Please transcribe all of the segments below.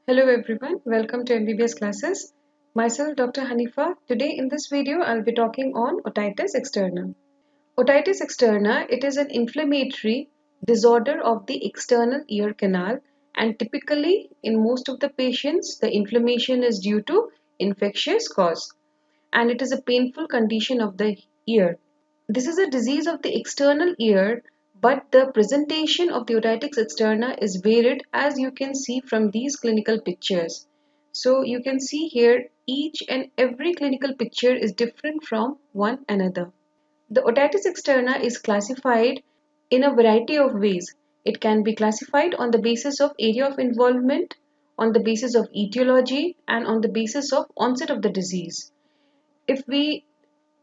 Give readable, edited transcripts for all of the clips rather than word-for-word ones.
Hello everyone, welcome to MBBS classes. Myself Dr. Hanifa. Today in this video I'll be talking on otitis externa. Otitis externa, it is an inflammatory disorder of the external ear canal, and typically in most of the patients the inflammation is due to infectious cause, and it is a painful condition of the ear. This is a disease of the external ear, but the presentation of the otitis externa is varied, as you can see from these clinical pictures. So you can see here each and every clinical picture is different from one another. The otitis externa is classified in a variety of ways. It can be classified on the basis of area of involvement, on the basis of etiology, and on the basis of onset of the disease. If we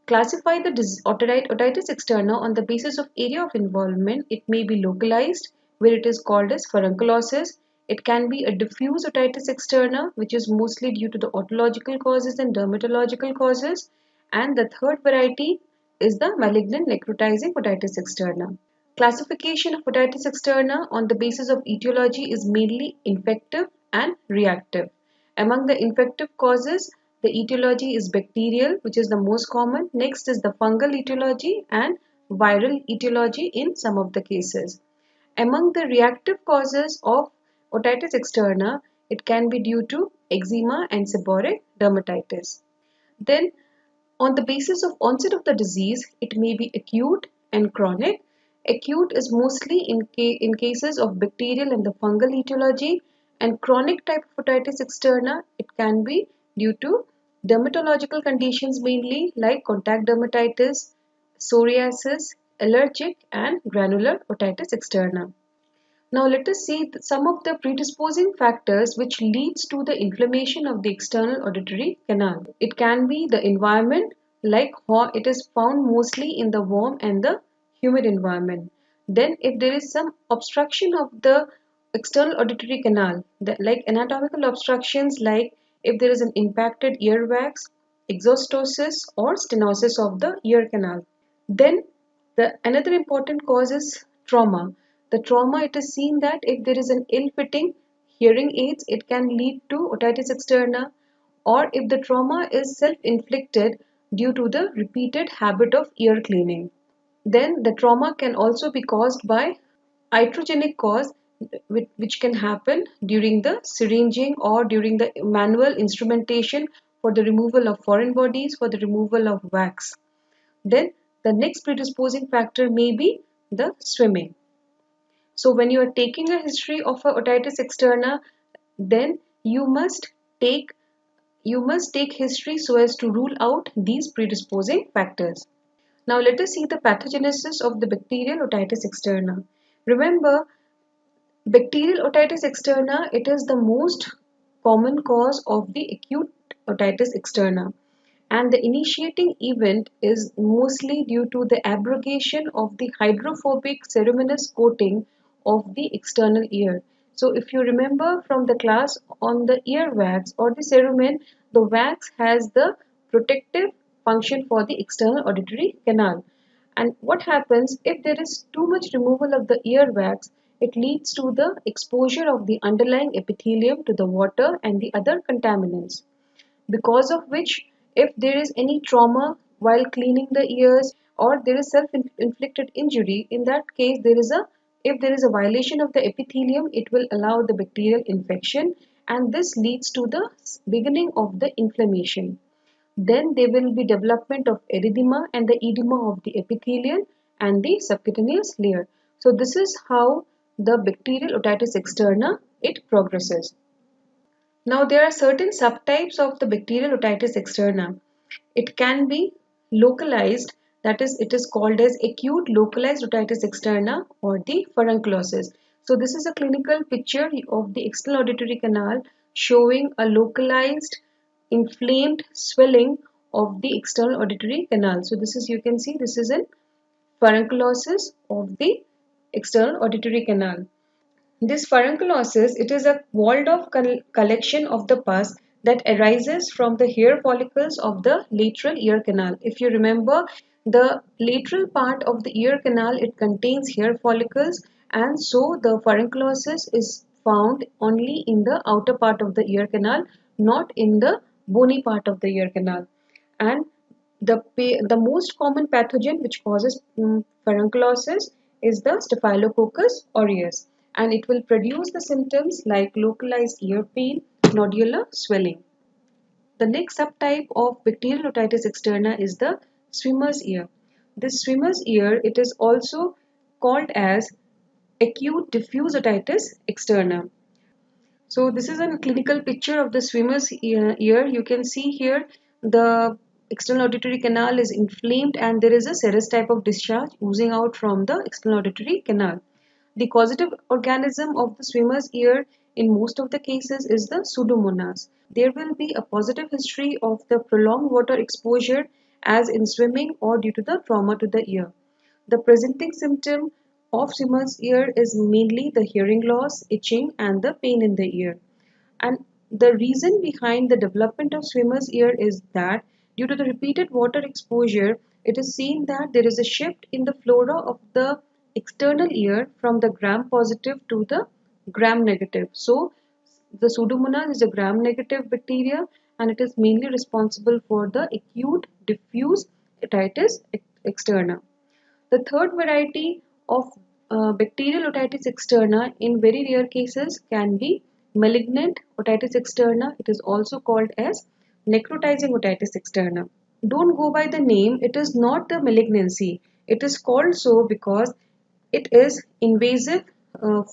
classify the otitis externa on the basis of area of involvement, it may be localized, where it is called as furunculosis. It can be a diffuse otitis externa, which is mostly due to the otological causes and dermatological causes. And the third variety is the malignant necrotizing otitis externa. Classification of otitis externa on the basis of etiology is mainly infective and reactive. Among the infective causes, the etiology is bacterial, which is the most common. Next is the fungal etiology and viral etiology in some of the cases. Among the reactive causes of otitis externa, it can be due to eczema and seborrheic dermatitis. Then, on the basis of onset of the disease, it may be acute and chronic. Acute is mostly in cases of bacterial and the fungal etiology, and chronic type of otitis externa, it can be due to dermatological conditions mainly like contact dermatitis, psoriasis, allergic and granular otitis externa. Now let us see some of the predisposing factors which leads to the inflammation of the external auditory canal. It can be the environment, like it is found mostly in the warm and the humid environment. Then if there is some obstruction of the external auditory canal, like anatomical obstructions, like if there is an impacted earwax, exostosis or stenosis of the ear canal. Then the another important cause is trauma. The trauma, it is seen that if there is an ill-fitting hearing aids, it can lead to otitis externa, or if the trauma is self-inflicted due to the repeated habit of ear cleaning. Then the trauma can also be caused by iatrogenic cause, which can happen during the syringing or during the manual instrumentation for the removal of foreign bodies, for the removal of wax. Then the next predisposing factor may be the swimming. So when you are taking a history of a otitis externa, then take you must take history so as to rule out these predisposing factors. Now let us see the pathogenesis of the bacterial otitis externa. Remember, bacterial otitis externa, it is the most common cause of the acute otitis externa, and the initiating event is mostly due to the abrogation of the hydrophobic ceruminous coating of the external ear. So if you remember from the class on the ear wax or the cerumen, the wax has the protective function for the external auditory canal. And what happens if there is too much removal of the ear wax? It leads to the exposure of the underlying epithelium to the water and the other contaminants, because of which if there is any trauma while cleaning the ears or there is self-inflicted injury, in that case if there is a violation of the epithelium, it will allow the bacterial infection, and this leads to the beginning of the inflammation. Then there will be development of erythema and the edema of the epithelial and the subcutaneous layer. So this is how the bacterial otitis externa, it progresses. Now there are certain subtypes of the bacterial otitis externa. It can be localized, that is, it is called as acute localized otitis externa or the furunculosis. So this is a clinical picture of the external auditory canal showing a localized inflamed swelling of the external auditory canal. So this is, you can see, this is an furunculosis of the external auditory canal. This furunculosis, it is a walled-off collection of the pus that arises from the hair follicles of the lateral ear canal. If you remember, the lateral part of the ear canal, it contains hair follicles, and so the furunculosis is found only in the outer part of the ear canal, not in the bony part of the ear canal. And the most common pathogen which causes furunculosis is the Staphylococcus aureus, and it will produce the symptoms like localized ear pain, nodular swelling. The next subtype of bacterial otitis externa is the swimmer's ear. This swimmer's ear, it is also called as acute diffuse otitis externa. So this is a clinical picture of the swimmer's ear. You can see here the external auditory canal is inflamed and there is a serous type of discharge oozing out from the external auditory canal. The causative organism of the swimmer's ear in most of the cases is the Pseudomonas. There will be a positive history of the prolonged water exposure as in swimming or due to the trauma to the ear. The presenting symptom of swimmer's ear is mainly the hearing loss, itching, and the pain in the ear. And the reason behind the development of swimmer's ear is that due to the repeated water exposure, it is seen that there is a shift in the flora of the external ear from the gram positive to the gram negative. So, the Pseudomonas is a gram negative bacteria and it is mainly responsible for the acute diffuse otitis externa. The third variety of bacterial otitis externa in very rare cases can be malignant otitis externa. It is also called as necrotizing otitis externa. Don't go by the name, it is not the malignancy. It is called so because it is invasive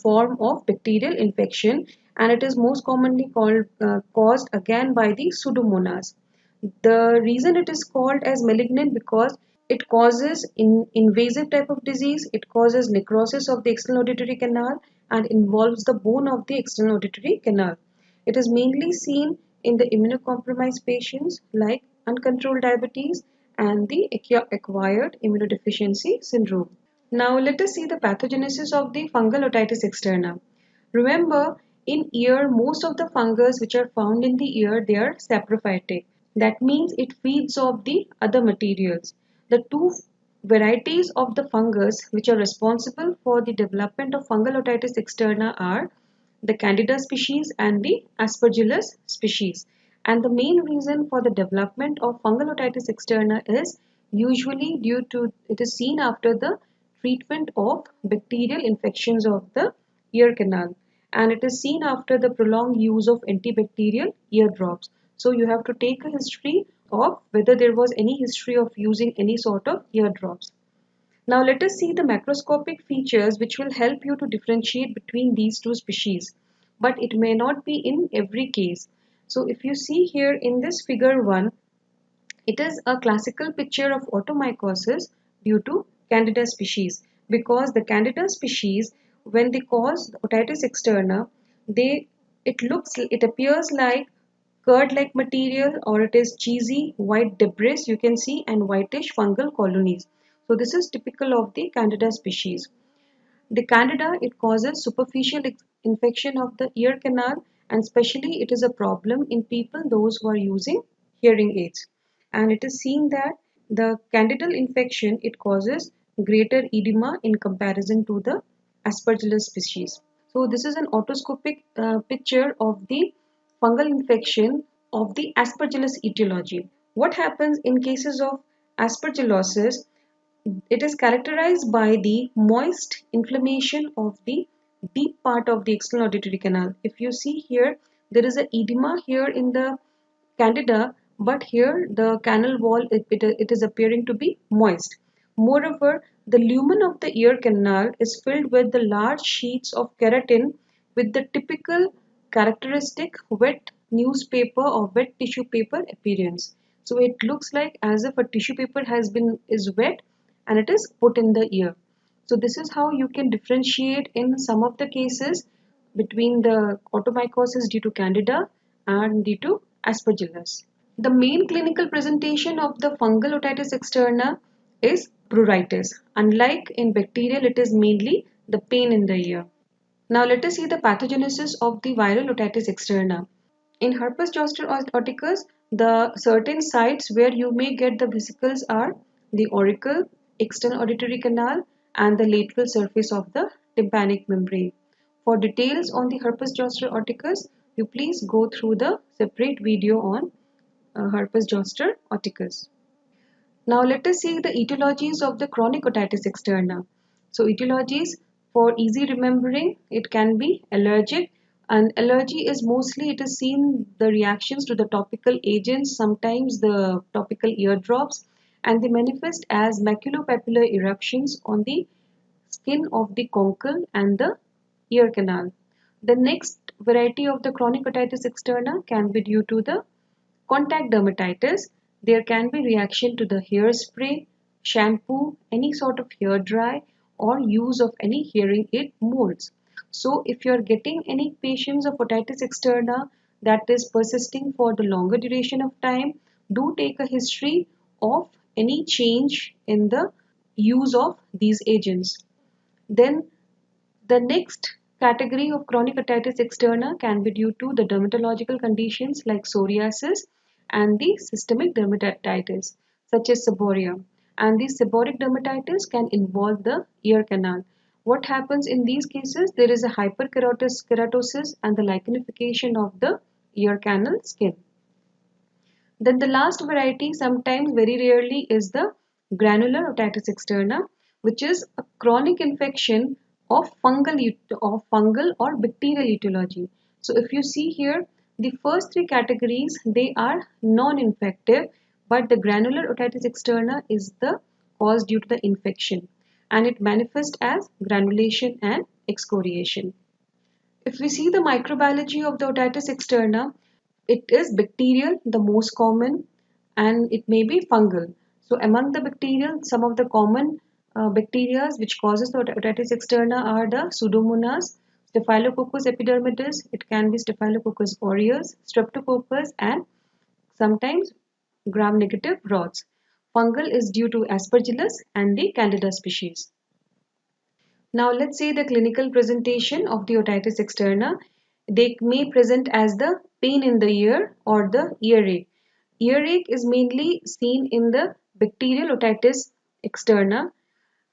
form of bacterial infection and it is most commonly caused again by the Pseudomonas. The reason it is called as malignant because it causes invasive type of disease, it causes necrosis of the external auditory canal and involves the bone of the external auditory canal. It is mainly seen in the immunocompromised patients like uncontrolled diabetes and the acquired immunodeficiency syndrome. Now let us see the pathogenesis of the fungal otitis externa. Remember, in ear, most of the fungus which are found in the ear, they are saprophytic. That means it feeds off the other materials. The two varieties of the fungus which are responsible for the development of fungal otitis externa are the Candida species and the Aspergillus species. And the main reason for the development of fungal otitis externa is usually due to it is seen after the treatment of bacterial infections of the ear canal and it is seen after the prolonged use of antibacterial ear drops. So you have to take a history of whether there was any history of using any sort of ear drops. Now let us see the macroscopic features which will help you to differentiate between these two species. But it may not be in every case. So if you see here in this figure 1, it is a classical picture of otomycosis due to Candida species because the Candida species when they cause otitis externa it appears like curd like material or it is cheesy white debris you can see and whitish fungal colonies. So this is typical of the Candida species. The Candida, it causes superficial infection of the ear canal and especially it is a problem in people those who are using hearing aids. And it is seen that the candidal infection, it causes greater edema in comparison to the Aspergillus species. So this is an otoscopic picture of the fungal infection of the Aspergillus etiology. What happens in cases of aspergillosis? It is characterized by the moist inflammation of the deep part of the external auditory canal. If you see here, there is an edema here in the candida, but here the canal wall it is appearing to be moist. Moreover, the lumen of the ear canal is filled with the large sheets of keratin with the typical characteristic wet newspaper or wet tissue paper appearance. So it looks like as if a tissue paper is wet and it is put in the ear. So this is how you can differentiate in some of the cases between the otomycosis due to candida and due to aspergillus. The main clinical presentation of the fungal otitis externa is pruritus. Unlike in bacterial, it is mainly the pain in the ear. Now let us see the pathogenesis of the viral otitis externa. In herpes zoster oticus, the certain sites where you may get the vesicles are the auricle, external auditory canal and the lateral surface of the tympanic membrane. For details on the herpes zoster oticus, you please go through the separate video on herpes zoster oticus. Now let us see the etiologies of the chronic otitis externa. So etiologies, for easy remembering, it can be allergic, and allergy is mostly, it is seen the reactions to the topical agents, sometimes the topical eardrops, and they manifest as maculopapular eruptions on the skin of the conchal and the ear canal. The next variety of the chronic otitis externa can be due to the contact dermatitis. There can be reaction to the hairspray, shampoo, any sort of hair dye, or use of any hearing aid molds. So if you are getting any patients of otitis externa that is persisting for the longer duration of time, do take a history of any change in the use of these agents. Then the next category of chronic otitis externa can be due to the dermatological conditions like psoriasis and the systemic dermatitis such as seborrhea. And the seborrheic dermatitis can involve the ear canal. What happens in these cases? There is a hyperkeratosis and the lichenification of the ear canal skin. Then the last variety, sometimes very rarely, is the granular otitis externa, which is a chronic infection of fungal or bacterial etiology. So if you see here, the first three categories, they are non-infective, but the granular otitis externa is the cause due to the infection, and it manifests as granulation and excoriation. If we see the microbiology of the otitis externa, it is bacterial, the most common, and it may be fungal. So among the bacterial, some of the common bacteria which causes the otitis externa are the Pseudomonas, Staphylococcus epidermidis, it can be Staphylococcus aureus, Streptococcus, and sometimes gram-negative rods. Fungal is due to Aspergillus and the Candida species. Now let's see the clinical presentation of the otitis externa. They may present as the pain in the ear or the earache. Earache is mainly seen in the bacterial otitis externa,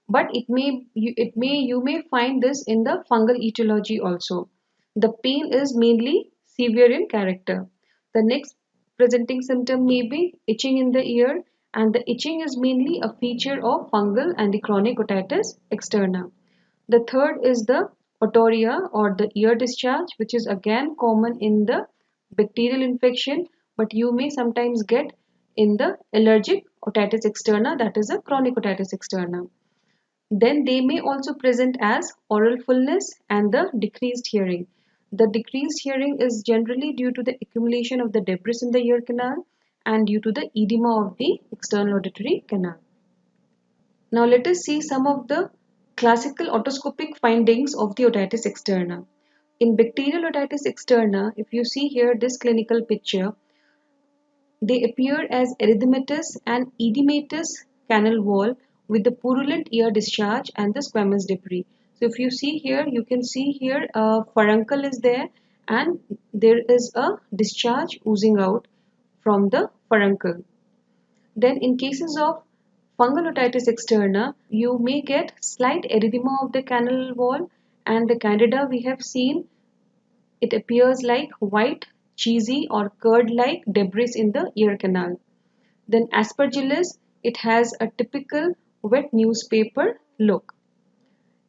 but you may find this in the fungal etiology also. The pain is mainly severe in character. The next presenting symptom may be itching in the ear, and the itching is mainly a feature of fungal and the chronic otitis externa. The third is the otorrhea or the ear discharge, which is again common in the bacterial infection, but you may sometimes get in the allergic otitis externa, that is a chronic otitis externa. Then they may also present as oral fullness and the decreased hearing. The decreased hearing is generally due to the accumulation of the debris in the ear canal and due to the edema of the external auditory canal. Now let us see some of the classical otoscopic findings of the otitis externa. In bacterial otitis externa, if you see here this clinical picture, they appear as erythematous and edematous canal wall with the purulent ear discharge and the squamous debris. So if you see here, you can see here a furuncle is there and there is a discharge oozing out from the furuncle. Then in cases of fungal otitis externa, you may get slight erythema of the canal wall, and the candida we have seen, it appears like white, cheesy or curd-like debris in the ear canal. Then aspergillus, it has a typical wet newspaper look.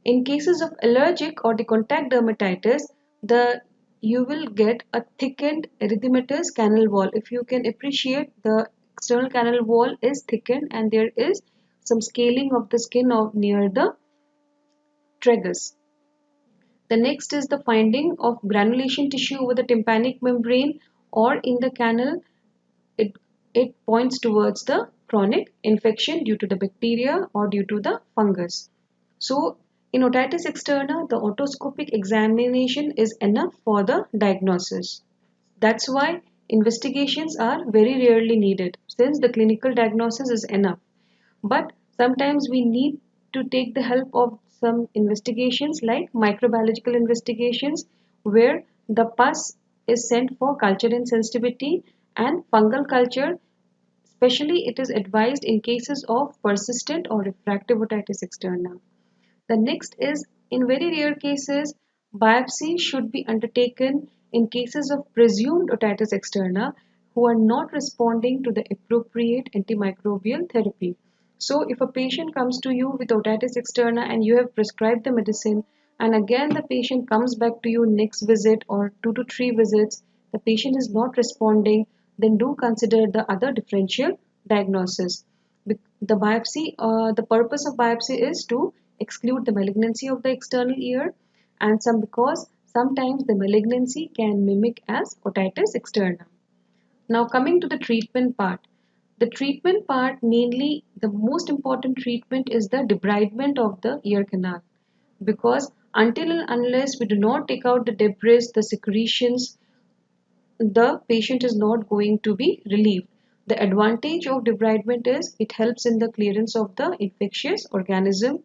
In cases of allergic or the contact dermatitis, the you will get a thickened erythematous canal wall. If you can appreciate, the external canal wall is thickened and there is some scaling of the skin of near the tragus. The next is the finding of granulation tissue over the tympanic membrane or in the canal. It, it points towards the chronic infection due to the bacteria or due to the fungus. So, in otitis externa, the otoscopic examination is enough for the diagnosis. That's why investigations are very rarely needed since the clinical diagnosis is enough. But sometimes we need to take the help of some investigations like microbiological investigations where the pus is sent for culture in sensitivity and fungal culture. Especially it is advised in cases of persistent or refractive otitis externa. The next is in very rare cases Biopsy should be undertaken in cases of presumed otitis externa who are not responding to the appropriate antimicrobial therapy. So, if a patient comes to you with otitis externa and you have prescribed the medicine, and again the patient comes back to you next visit or 2 to 3 visits, the patient is not responding, then do consider the other differential diagnosis. The purpose of biopsy is to exclude the malignancy of the external ear, and because sometimes the malignancy can mimic as otitis externa. Now coming to the treatment part. The treatment part, mainly the most important treatment is the debridement of the ear canal, because until and unless we do not take out the debris, the secretions, the patient is not going to be relieved. The advantage of debridement is it helps in the clearance of the infectious organism.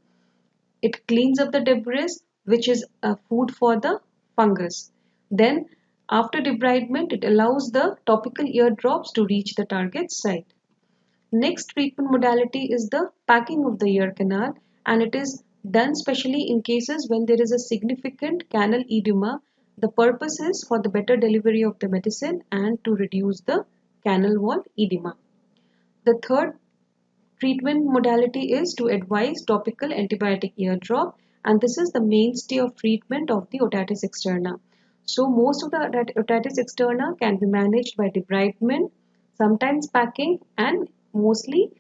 It cleans up the debris, which is a food for the fungus. Then, after debridement, it allows the topical ear drops to reach the target site. Next treatment modality is the packing of the ear canal, and it is done specially in cases when there is a significant canal edema. The purpose is for the better delivery of the medicine and to reduce the canal wall edema. The third treatment modality is to advise topical antibiotic ear drop, and this is the mainstay of treatment of the otitis externa. So most of the otitis externa can be managed by debridement, sometimes packing, and mostly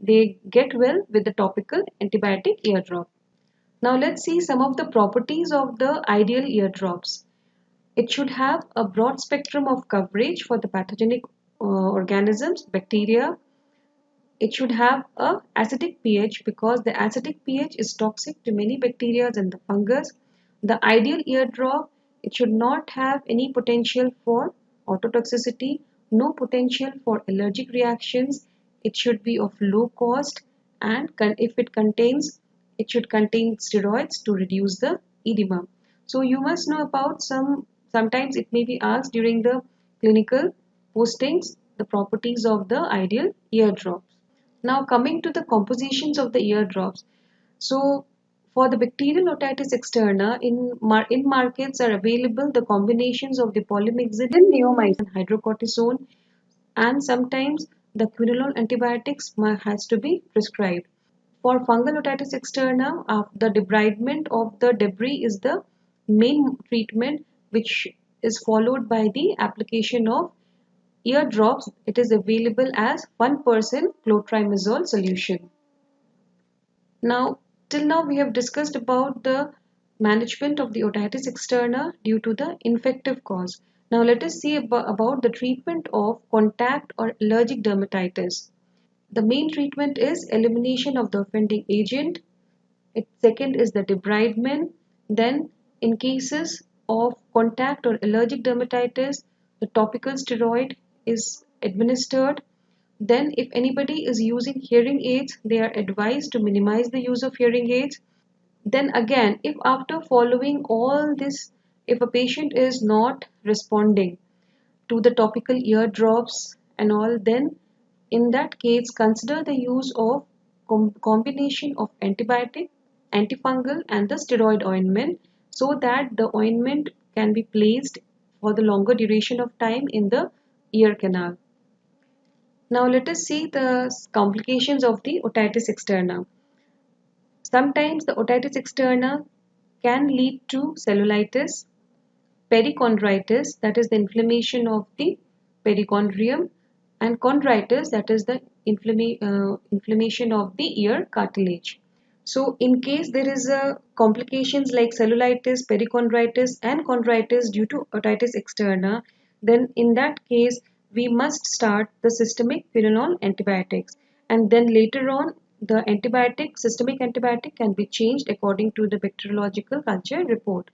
they get well with the topical antibiotic ear drop. Now let's see some of the properties of the ideal ear drops. It should have a broad spectrum of coverage for the pathogenic organisms, bacteria. It should have a acidic pH because the acidic pH is toxic to many bacteria and the fungus. The ideal eardrop, it should not have any potential for ototoxicity, no potential for allergic reactions. It should be of low cost, and if it should contain steroids to reduce the edema. So you must know about sometimes it may be asked during the clinical postings the properties of the ideal eardrop. Now coming to the compositions of the eardrops. So for the bacterial otitis externa, in markets are available the combinations of the polymyxidine, neomycin, and hydrocortisone, and sometimes the quinolone antibiotics has to be prescribed. For fungal otitis externa, the debridement of the debris is the main treatment, which is followed by the application of eardrops. It is available as 1% clotrimazole solution. Now, till now we have discussed about the management of the otitis externa due to the infective cause. Now let us see about the treatment of contact or allergic dermatitis. The main treatment is elimination of the offending agent. Second is the debridement. Then in cases of contact or allergic dermatitis, the topical steroid is administered. Then if anybody is using hearing aids, they are advised to minimize the use of hearing aids. Then again, if after following all this, if a patient is not responding to the topical ear drops and all, then in that case consider the use of combination of antibiotic, antifungal and the steroid ointment, so that the ointment can be placed for the longer duration of time in the ear canal. Now let us see the complications of the otitis externa. Sometimes the otitis externa can lead to cellulitis, perichondritis, that is the inflammation of the perichondrium, and chondritis, that is the inflammation of the ear cartilage. So in case there is a complications like cellulitis, perichondritis and chondritis due to otitis externa, then in that case we must start the systemic quinolone antibiotics, and then later on the systemic antibiotic can be changed according to the bacteriological culture report.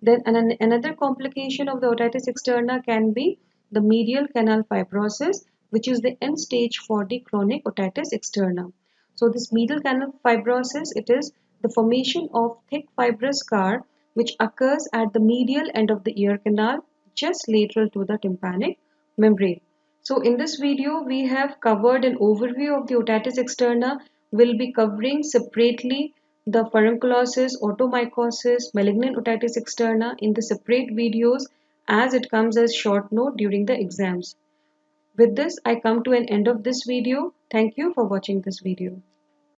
Then another complication of the otitis externa can be the medial canal fibrosis, which is the end stage for the chronic otitis externa. So this medial canal fibrosis, it is the formation of thick fibrous scar which occurs at the medial end of the ear canal, just lateral to the tympanic membrane. So in this video, we have covered an overview of the otitis externa. We'll be covering separately the furunculosis, otomycosis, malignant otitis externa in the separate videos as it comes as short note during the exams. With this, I come to an end of this video. Thank you for watching this video.